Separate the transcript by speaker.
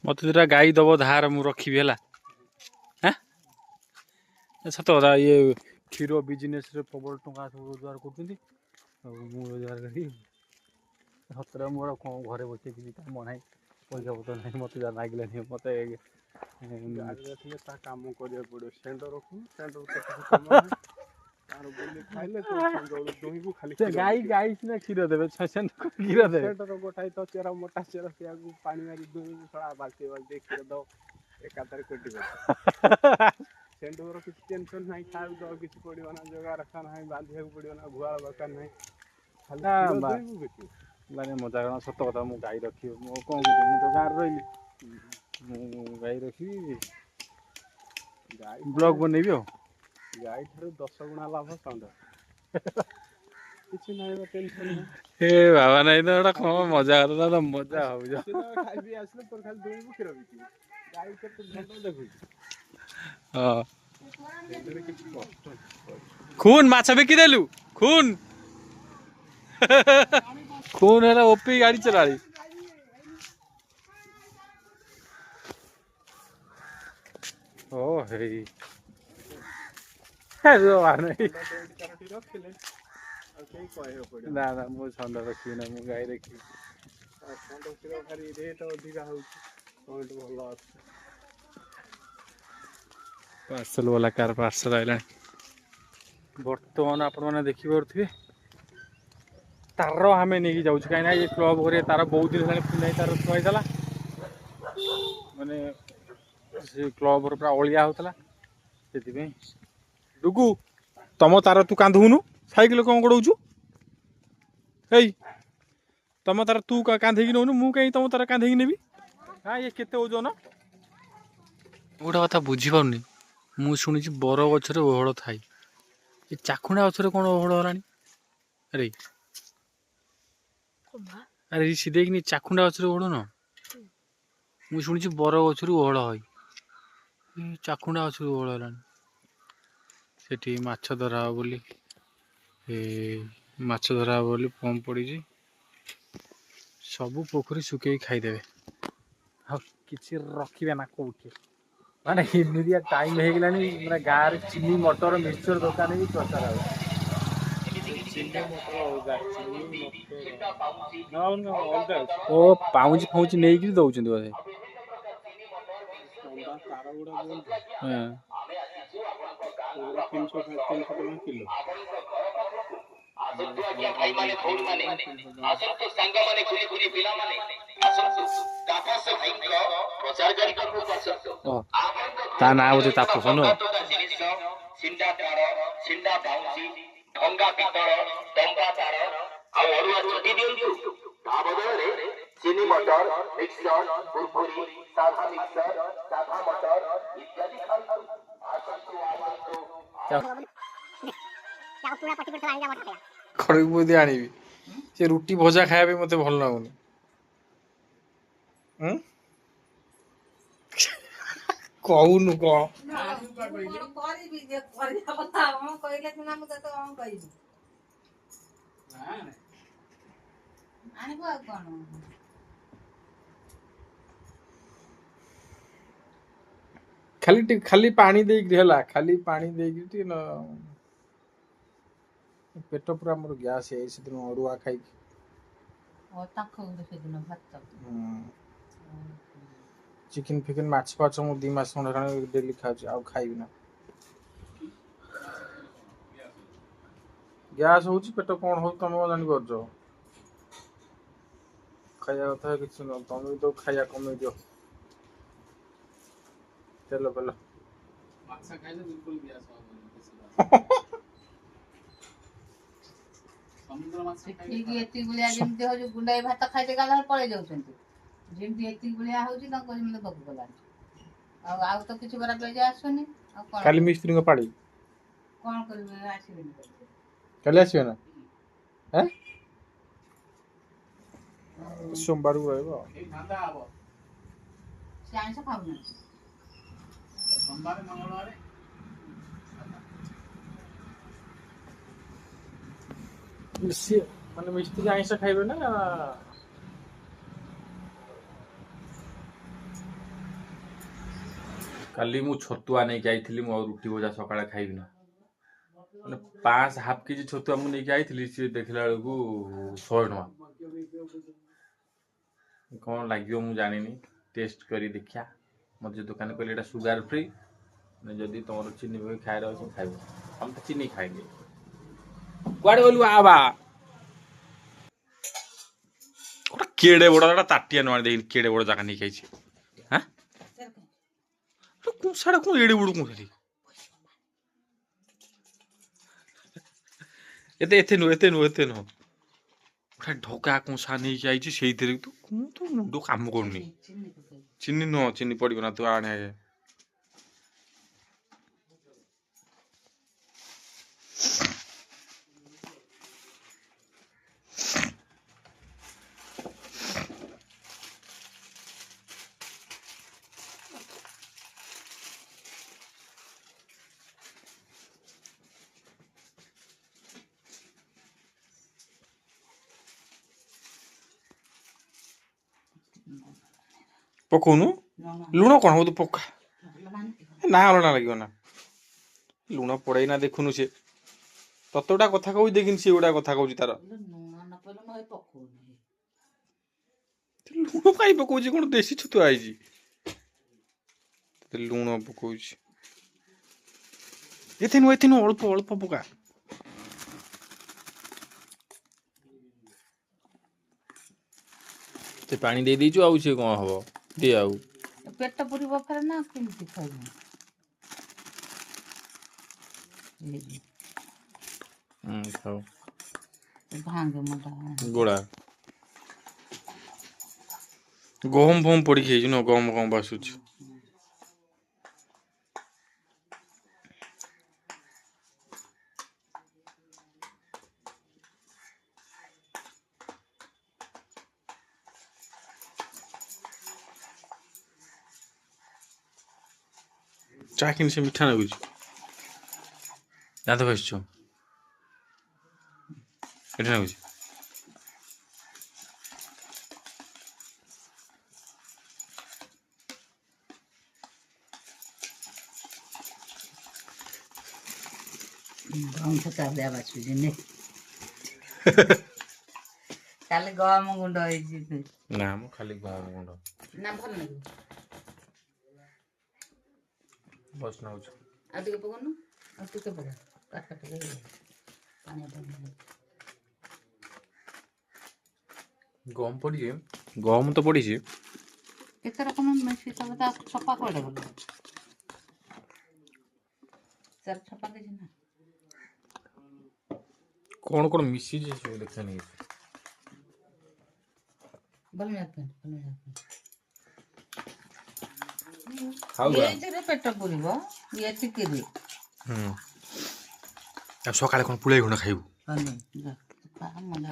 Speaker 1: मत दुटा गाई दब धार मु रखी है सत कथा ये क्षीर बिजनेस प्रबल टंका सब रोजगार कर रोजगार करी सतरे मोर घरे बस कम ना पैसा पतर ना मत लगे मत
Speaker 2: काम कर
Speaker 1: गाई गाई सीना क्षीर देवे क्षीर देवे
Speaker 2: गोटाई तो चेरा मोटा चेरा पानी मारी दुई बाल्टी बाल्टी क्षीर दो एकातर कोटी सेंटर किसी टेंशन नहीं खाए तो किसी पड़ो ना जगह रखा ना बांधा पड़ो ना गुआ दरकार ना
Speaker 1: माने मजा करना सत कथा मु गाई रखी कौन तो गाँव रही गाई रखी ब्लॉग बनैबी
Speaker 2: गाई ठार 10 गुणा लाभ षंढ किसी नहीं टेंशन
Speaker 1: हे बाबा नहीं तो एटा कौन मजा करता तो मजा हो जा
Speaker 2: खाई आसले तोर खाली दुई क्षीर बिकी गाई केते घंटा देखु
Speaker 1: हां खून माछ बिकी देलु खून खून है ओपी गाड़ी चला रही ओ हे ना ना मु षंड रखी ना मु गाई रखी
Speaker 2: रेट अधिका भल
Speaker 1: पार्सल वाला कार पार्सल आइला बर्तमान आपण मैंने देखिपे तार आम नहीं जाऊँ कहीं ये क्लब घर तार बहुत दिन नहीं तार थुआईला माने से क्लब पूरा अलिया होता से डुगु तुम तार तू कांधुनु साइकिल कौन गोड़ाऊ है तुम तार तू कांधेकी नौनु मु कहीं तुम तार कांधेकी नेबी हाँ ये केते ओजन गोटे कथा बुझीपारनी मु शुणी बर गचर ओहड़ थाई ये चाखुणा गचर कौन ओहड़ हलानी अरे अरे सीधे कि चाखुंडा गचर ओहड़ न मु शुणी बर गचर ओहड़ है चाखुंडा गचर ओहड़ हलानी सेठी माछ धरा बोली माछ धरा बोली पंप पड़ी सबू पोखरी सुखे खाईदे हाँ कि रखे ना कौटे माने इमिडिया टाइम हो गला मैं गाँव चीनी मटर मिक्सचर दुकान भी प्रचार ओ पाउच फाउच नहीं दौरान बोधे
Speaker 2: किलो
Speaker 1: ता ना बोधे तापस न
Speaker 3: चीनी मटर मिक्सर कुरकुरी साधा मिक्सर साधा मटर इत्यादि
Speaker 1: खड़ी बुदी आनी से रुटी भजा खाया मत भल लगुनि कहूनु कह खाली खाली पानी देकी है खाली पानी देकी न पेट पूरा मोर गैस है से दिन अरुआ खाई चिकन फिकन माछ पाछ मु 2 मास खंड डेली खाऊँ आ खाइबी ना गैस हो पेट कौन हो तुम जानी कर खाया कथा किसी न तुम भी तो खाया कमे दियो तेल पेल
Speaker 4: गुंडाई भात खाई गला पड़े जाऊँ जमी एति भाया होती मतलब बग गला तो किसी बड़ा बेजा आसुनी
Speaker 1: काली मिस्त्री को पाड़ी
Speaker 4: कौन करेंगे आसबे
Speaker 1: काली आसबे ना हैं सोमवार को रहबो
Speaker 4: से आइंस खाउना
Speaker 2: सोमवार मंगलवार
Speaker 1: माने मिस्त्री आइंस खाइबे ना କାଲି ମୁଁ ଛତୁଆ ନେଇକି ଆଇଥିଲି ମୁଁ ଆଉ ରୁଟି ଭଜା ସକାଳେ ଖାଇବି ନା ମାନେ 5 ହାଫ୍ କେଜି ଛତୁଆ ମୁଁ ନେଇକି ଆଇଥିଲି ସିଏ ଦେଖିଲା ବେଳକୁ 100 ଟଙ୍କା କ'ଣ ଲାଗିବ ମୁଁ ଜାଣିନି ଟେଷ୍ଟ କରି ଦେଖିଆ ମୋତେ ଯେ ଦୋକାନ କହିଲେ ଏଇଟା ସୁଗାର ଫ୍ରି ଯଦି ତମର ଚିନି ପକେଇ ଖାଇବାର ଅଛି ଖାଇବ ଆମେ ତ ଚିନି ଖାଇନି କୁଆଡ଼େ ଗଲୁ ଆବା ଗୋଟେ କେଡ଼େ ବଡ଼ ଗୋଟେ ତାଟିଆ ନ ଆଣି ଦେଇକି କେଡ଼େ ବଡ଼ ଜାଗା ନେଇକି ଆଇଛି ହାଁ କଂସାଟା କ'ଣ ଏଡ଼େ ବଡ଼ କଂସାଟି ଏତେ ନୁହଁ ଗୋଟେ ଢକା କଂସା ନେଇକି ଆଇଛି ସେଇଥିରେ ତୁ ମୁଣ୍ଡ କାମ କରୁନି ଚିନି ନୁହଁ ଚିନି ପଡ଼ିବ ନା ତୁ ଆଣେ ପକଉନୁ ଲୁଣ କ'ଣ ହବ ତୁ ପକା ନା ଅଲଣା ଲାଗିବ ନା ଲୁଣ ପଡ଼େଇ ନା ଦେଖୁନୁ ସେ ତତେ ଗୋଟା କଥା କହୁଛି ଦେଖିନି ସେ ଗୋଟା କଥା କହୁଛି ତାର ଲୁଣ କାଇଁ ପକଉଛି କ'ଣ ଦେଶୀ ଛତୁଆ ହେଇଛି ଲୁଣ ପକଉଛି ଏତେ ନୁହଁ ଅଳ୍ପ ପକା ସେ ପାଣି ଦେଇ ଦେଇଛୁ ଆଉ ସିଏ କ'ଣ ହବ ଦିଏ ଆଉ
Speaker 4: ପେଟ ପୁରିବ ଫେରେ ନା କେମିତି ଖାଇବୁ
Speaker 1: ଖାଉ
Speaker 4: ଭାଙ୍ଗେ ମୋଟା
Speaker 1: ଗୋଳା ଗହମ ଫହମ ପଡ଼ିକି ହେଇଛି ନା ଗହମ ବାସୁଛି ଚା କିନି ସେ ମିଠା ଲାଗୁଛି ଦାନ୍ତ ଘଷିଛ ଏଠି ଲାଗୁଛି
Speaker 4: କାଲି ଗହମ ଗୁଣ୍ଡ ହେଇଛି
Speaker 1: ନା ମୁଁ ଖାଲି ଗହମ ଗୁଣ୍ଡ
Speaker 4: ନା ଭଲ ଲାଗିବ
Speaker 1: ବସ ନଉଛି
Speaker 4: ଆଉ ଟିକେ ପକଉନୁ ଆଉ ଟିକେ ପକା କାଠ ଟିକେ ପାଣି
Speaker 1: ଗହମ ପଡ଼ିଛି ଗହମ ତ ପଡ଼ିଛି
Speaker 4: କେତେ ରକମ ମିଶି ସବୁ ତା ଛପା କୁଆଡ଼େ ଗଲା ତାର ଛପା କିଛି ନା
Speaker 1: କ'ଣ ମିଶିଛି ସବୁ ଦେଖା ନେଇ
Speaker 4: ପେଟ ପୁରିବ ଏତିକିରି
Speaker 1: ଆଉ ସକାଳେ କ'ଣ ପୁଳାଇ ଘଣ୍ଟା ଖାଇବୁ
Speaker 4: ମଜା